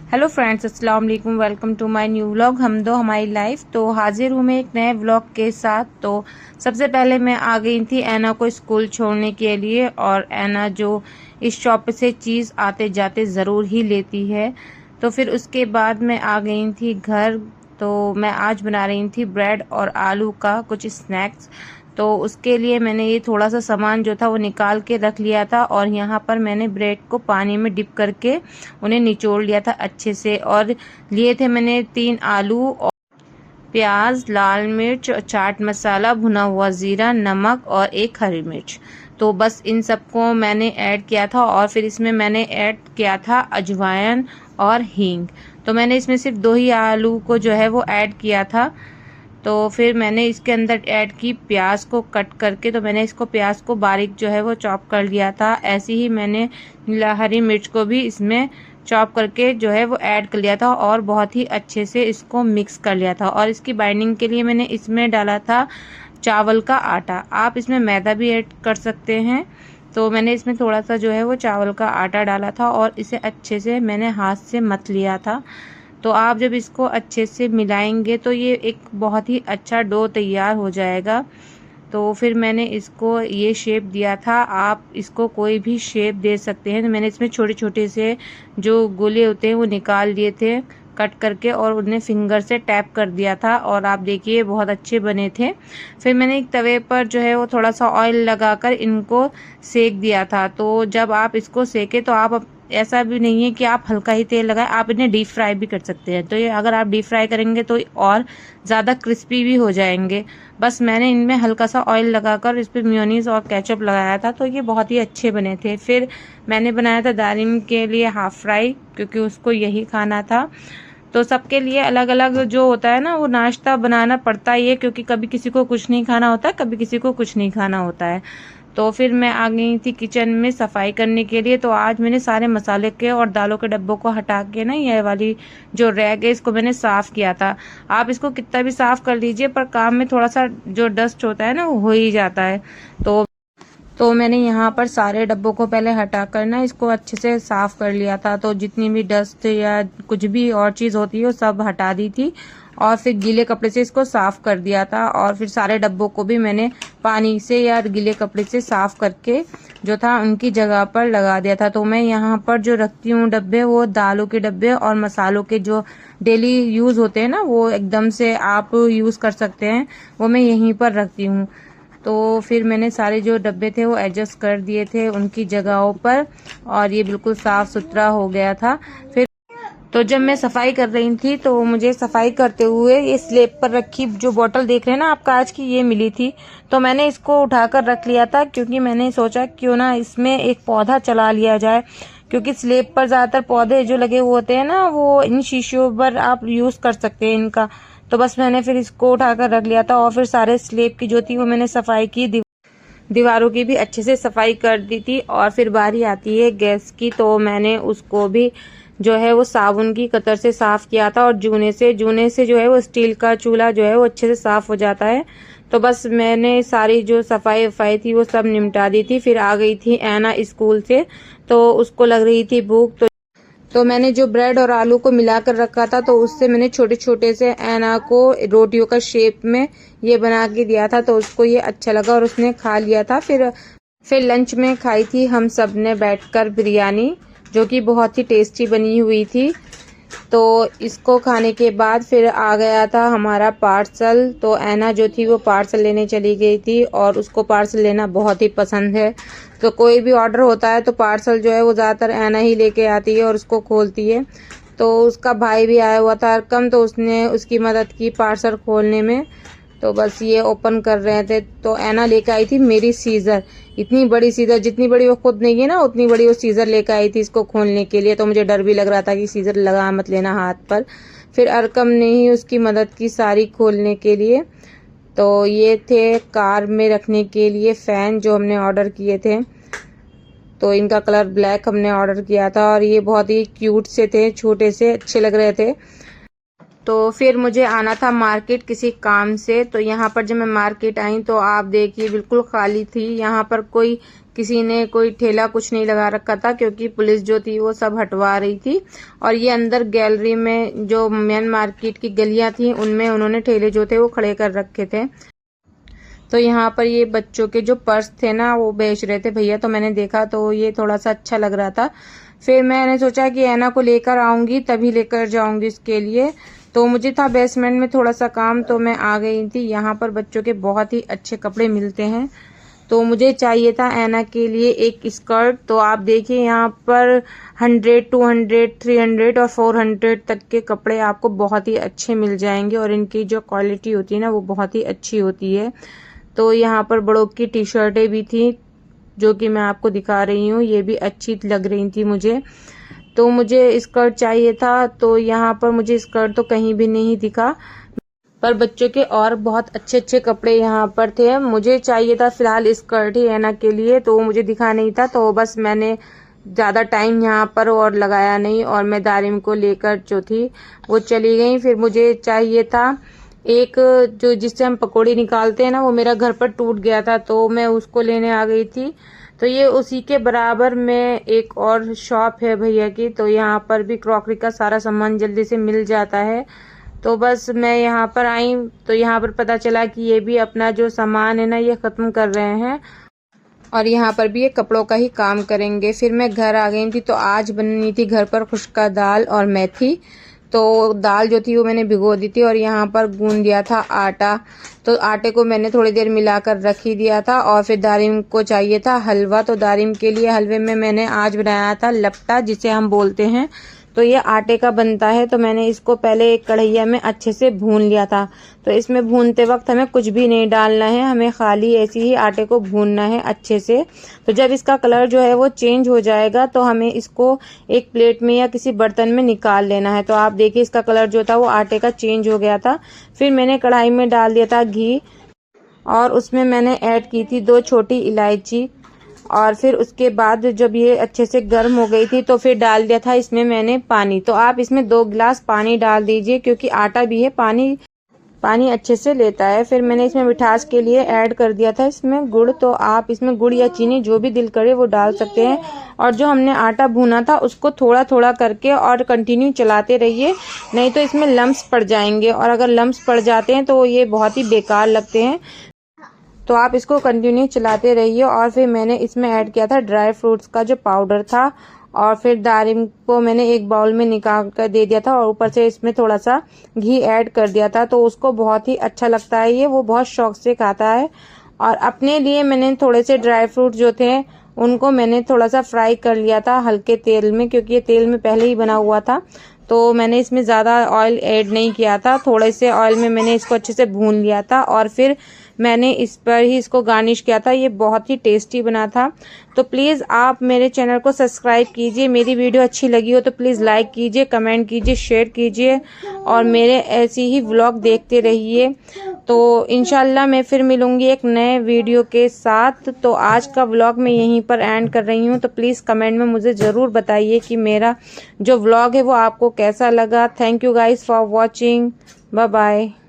Hello friends, अस्सलाम वालेकुम। Welcome to my new vlog हम दो हमारी लाइफ। तो हाजिर हूँ मैं एक नए व्लॉग के साथ। तो सबसे पहले मैं आ गई थी ऐना को स्कूल छोड़ने के लिए, और ऐना जो इस शॉप से चीज़ आते जाते ज़रूर ही लेती है। तो फिर उसके बाद मैं आ गई थी घर। तो मैं आज बना रही थी ब्रेड और आलू का कुछ स्नैक्स। तो उसके लिए मैंने ये थोड़ा सा सामान जो था वो निकाल के रख लिया था, और यहाँ पर मैंने ब्रेड को पानी में डिप करके उन्हें निचोड़ लिया था अच्छे से। और लिए थे मैंने 3 आलू और प्याज, लाल मिर्च, चाट मसाला, भुना हुआ ज़ीरा, नमक और 1 हरी मिर्च। तो बस इन सबको मैंने ऐड किया था, और फिर इसमें मैंने ऐड किया था अजवाइन और हींग। तो मैंने इसमें सिर्फ 2 ही आलू को जो है वो ऐड किया था। तो फिर मैंने इसके अंदर ऐड की प्याज को कट करके। तो मैंने इसको प्याज को बारीक जो है वो चॉप कर लिया था। ऐसे ही मैंने हरी मिर्च को भी इसमें चॉप करके जो है वो ऐड कर लिया था, और बहुत ही अच्छे से इसको मिक्स कर लिया था। और इसकी बाइंडिंग के लिए मैंने इसमें डाला था चावल का आटा। आप इसमें मैदा भी ऐड कर सकते हैं। तो मैंने इसमें थोड़ा सा जो है वो चावल का आटा डाला था, और इसे अच्छे से मैंने हाथ से मथ लिया था। तो आप जब इसको अच्छे से मिलाएंगे तो ये एक बहुत ही अच्छा डो तैयार हो जाएगा। तो फिर मैंने इसको ये शेप दिया था। आप इसको कोई भी शेप दे सकते हैं। तो मैंने इसमें छोटे छोटे से जो गोले होते हैं वो निकाल लिए थे कट करके, और उन्हें फिंगर से टैप कर दिया था। और आप देखिए बहुत अच्छे बने थे। फिर मैंने एक तवे पर जो है वो थोड़ा सा ऑयल लगाकर इनको सेक दिया था। तो जब आप इसको सेके तो आप ऐसा भी नहीं है कि आप हल्का ही तेल लगाएं, आप इन्हें डीप फ्राई भी कर सकते हैं। तो ये अगर आप डीप फ्राई करेंगे तो और ज़्यादा क्रिस्पी भी हो जाएंगे। बस मैंने इनमें हल्का सा ऑयल लगाकर इस पर मेयोनीज और केचप लगाया था, तो ये बहुत ही अच्छे बने थे। फिर मैंने बनाया था दारिम के लिए हाफ फ्राई, क्योंकि उसको यही खाना था। तो सबके लिए अलग अलग जो होता है ना वो नाश्ता बनाना पड़ता ही है, क्योंकि कभी किसी को कुछ नहीं खाना होता है, कभी किसी को कुछ नहीं खाना होता है। तो फिर मैं आ गई थी किचन में सफाई करने के लिए। तो आज मैंने सारे मसाले के और दालों के डब्बों को हटा के ना ये वाली जो रैक है इसको मैंने साफ किया था। आप इसको कितना भी साफ कर लीजिए, पर काम में थोड़ा सा जो डस्ट होता है ना वो हो ही जाता है। तो मैंने यहाँ पर सारे डब्बों को पहले हटाकर ना इसको अच्छे से साफ कर लिया था। तो जितनी भी डस्ट या कुछ भी और चीज़ होती है वो सब हटा दी थी, और फिर गीले कपड़े से इसको साफ कर दिया था। और फिर सारे डब्बों को भी मैंने पानी से या गीले कपड़े से साफ करके जो था उनकी जगह पर लगा दिया था। तो मैं यहाँ पर जो रखती हूँ डब्बे, वो दालों के डब्बे और मसालों के जो डेली यूज़ होते हैं ना, वो एकदम से आप यूज़ कर सकते हैं, वो मैं यहीं पर रखती हूँ। तो फिर मैंने सारे जो डब्बे थे वो एडजस्ट कर दिए थे उनकी जगहों पर, और ये बिल्कुल साफ सुथरा हो गया था। फिर तो जब मैं सफाई कर रही थी तो मुझे सफाई करते हुए ये स्लैब पर रखी जो बोतल देख रहे हैं ना आपका आज की, ये मिली थी। तो मैंने इसको उठाकर रख लिया था, क्योंकि मैंने सोचा क्यों ना इसमें एक पौधा चला लिया जाए। क्योंकि स्लैब पर ज़्यादातर पौधे जो लगे हुए होते हैं ना, वो इन शीशों पर आप यूज़ कर सकते हैं इनका। तो बस मैंने फिर इसको उठाकर रख लिया था, और फिर सारे स्लैब की जो थी वो मैंने सफाई की, दीवारों की भी अच्छे से सफाई कर दी थी। और फिर बारी आती है गैस की, तो मैंने उसको भी जो है वो साबुन की कतर से साफ किया था, और जूने से जो है वो स्टील का चूल्हा जो है वो अच्छे से साफ हो जाता है। तो बस मैंने सारी जो सफाई वफाई थी वो सब निपटा दी थी। फिर आ गई थी ऐना स्कूल से, तो उसको लग रही थी भूख। तो मैंने जो ब्रेड और आलू को मिलाकर रखा था, तो उससे मैंने छोटे छोटे से ऐना को रोटियों का शेप में ये बना के दिया था। तो उसको ये अच्छा लगा और उसने खा लिया था। फिर लंच में खाई थी हम सब ने बैठकर बिरयानी, जो कि बहुत ही टेस्टी बनी हुई थी। तो इसको खाने के बाद फिर आ गया था हमारा पार्सल। तो ऐना जो थी वो पार्सल लेने चली गई थी, और उसको पार्सल लेना बहुत ही पसंद है। तो कोई भी ऑर्डर होता है तो पार्सल जो है वो ज़्यादातर ऐना ही लेके आती है और उसको खोलती है। तो उसका भाई भी आया हुआ था अरकम, तो उसने उसकी मदद की पार्सल खोलने में। तो बस ये ओपन कर रहे थे। तो ऐना लेके आई थी मेरी सीज़र, इतनी बड़ी सीज़र, जितनी बड़ी वो खुद नहीं है ना उतनी बड़ी वो सीज़र लेके आई थी इसको खोलने के लिए। तो मुझे डर भी लग रहा था कि सीज़र लगा मत लेना हाथ पर। फिर अरकम ने ही उसकी मदद की सारी खोलने के लिए। तो ये थे कार में रखने के लिए फ़ैन जो हमने ऑर्डर किए थे। तो इनका कलर ब्लैक हमने ऑर्डर किया था, और ये बहुत ही क्यूट से थे, छोटे से अच्छे लग रहे थे। तो फिर मुझे आना था मार्केट किसी काम से। तो यहाँ पर जब मैं मार्केट आई तो आप देखिए बिल्कुल खाली थी। यहाँ पर किसी ने कोई ठेला कुछ नहीं लगा रखा था, क्योंकि पुलिस जो थी वो सब हटवा रही थी। और ये अंदर गैलरी में जो मेन मार्केट की गलियां थी उनमें उन्होंने ठेले जो थे वो खड़े कर रखे थे। तो यहाँ पर ये बच्चों के जो पर्स थे ना वो बेच रहे थे भैया, तो मैंने देखा तो ये थोड़ा सा अच्छा लग रहा था। फिर मैंने सोचा कि ऐना को लेकर आऊंगी तभी लेकर जाऊंगी इसके लिए। तो मुझे था बेसमेंट में थोड़ा सा काम, तो मैं आ गई थी। यहाँ पर बच्चों के बहुत ही अच्छे कपड़े मिलते हैं। तो मुझे चाहिए था ऐना के लिए एक स्कर्ट। तो आप देखिए यहाँ पर 100, 200, 300 और 400 तक के कपड़े आपको बहुत ही अच्छे मिल जाएंगे, और इनकी जो क्वालिटी होती है ना वो बहुत ही अच्छी होती है। तो यहाँ पर बड़ों की टी शर्टें भी थी जो कि मैं आपको दिखा रही हूँ, ये भी अच्छी लग रही थी मुझे। तो मुझे स्कर्ट चाहिए था, तो यहाँ पर मुझे स्कर्ट तो कहीं भी नहीं दिखा, पर बच्चों के और बहुत अच्छे अच्छे कपड़े यहाँ पर थे। मुझे चाहिए था फिलहाल स्कर्ट ही ऐना के लिए, तो मुझे दिखा नहीं था। तो बस मैंने ज़्यादा टाइम यहाँ पर और लगाया नहीं, और मैं दारिम को लेकर जो थी वो चली गई। फिर मुझे चाहिए था एक जो जिससे हम पकौड़ी निकालते हैं ना, वो मेरा घर पर टूट गया था, तो मैं उसको लेने आ गई थी। तो ये उसी के बराबर में एक और शॉप है भैया की, तो यहाँ पर भी क्रॉकरी का सारा सामान जल्दी से मिल जाता है। तो बस मैं यहाँ पर आई तो यहाँ पर पता चला कि ये भी अपना जो सामान है ना ये ख़त्म कर रहे हैं, और यहाँ पर भी ये कपड़ों का ही काम करेंगे। फिर मैं घर आ गई थी। तो आज बननी थी घर पर खुश्का दाल और मेथी। तो दाल जो थी वो मैंने भिगो दी थी, और यहाँ पर गूंद दिया था आटा। तो आटे को मैंने थोड़ी देर मिलाकर रख ही दिया था। और फिर दारिम को चाहिए था हलवा, तो दारिम के लिए हलवे में मैंने आज बनाया था लपटा, जिसे हम बोलते हैं। तो ये आटे का बनता है। तो मैंने इसको पहले एक कढ़ैया में अच्छे से भून लिया था। तो इसमें भूनते वक्त हमें कुछ भी नहीं डालना है, हमें खाली ऐसे ही आटे को भूनना है अच्छे से। तो जब इसका कलर जो है वो चेंज हो जाएगा तो हमें इसको एक प्लेट में या किसी बर्तन में निकाल लेना है। तो आप देखिए इसका कलर जो था वो आटे का चेंज हो गया था। फिर मैंने कढ़ाई में डाल दिया था घी, और उसमें मैंने ऐड की थी 2 छोटी इलायची। और फिर उसके बाद जब ये अच्छे से गर्म हो गई थी तो फिर डाल दिया था इसमें मैंने पानी। तो आप इसमें 2 गिलास पानी डाल दीजिए, क्योंकि आटा भी है, पानी अच्छे से लेता है। फिर मैंने इसमें मिठास के लिए ऐड कर दिया था इसमें गुड़। तो आप इसमें गुड़ या चीनी जो भी दिल करे वो डाल सकते हैं। और जो हमने आटा भूना था उसको थोड़ा थोड़ा करके और कंटिन्यू चलाते रहिए, नहीं तो इसमें लम्स पड़ जाएंगे, और अगर लम्स पड़ जाते हैं तो ये बहुत ही बेकार लगते हैं। तो आप इसको कंटिन्यू चलाते रहिए। और फिर मैंने इसमें ऐड किया था ड्राई फ्रूट्स का जो पाउडर था, और फिर दारिम को मैंने एक बाउल में निकाल कर दे दिया था, और ऊपर से इसमें थोड़ा सा घी ऐड कर दिया था। तो उसको बहुत ही अच्छा लगता है, ये वो बहुत शौक से खाता है। और अपने लिए मैंने थोड़े से ड्राई फ्रूट जो थे उनको मैंने थोड़ा सा फ्राई कर लिया था हल्के तेल में, क्योंकि ये तेल में पहले ही बना हुआ था। तो मैंने इसमें ज़्यादा ऑयल ऐड नहीं किया था, थोड़े से ऑयल में मैंने इसको अच्छे से भून लिया था, और फिर मैंने इस पर ही इसको गार्निश किया था। ये बहुत ही टेस्टी बना था। तो प्लीज़ आप मेरे चैनल को सब्सक्राइब कीजिए। मेरी वीडियो अच्छी लगी हो तो प्लीज़ लाइक कीजिए, कमेंट कीजिए, शेयर कीजिए, और मेरे ऐसी ही व्लॉग देखते रहिए। तो इंशाल्लाह मैं फिर मिलूँगी एक नए वीडियो के साथ। तो आज का व्लॉग मैं यहीं पर एंड कर रही हूँ। तो प्लीज़ कमेंट में मुझे ज़रूर बताइए कि मेरा जो व्लॉग है वो आपको कैसा लगा। Thank you guys for watching. Bye bye.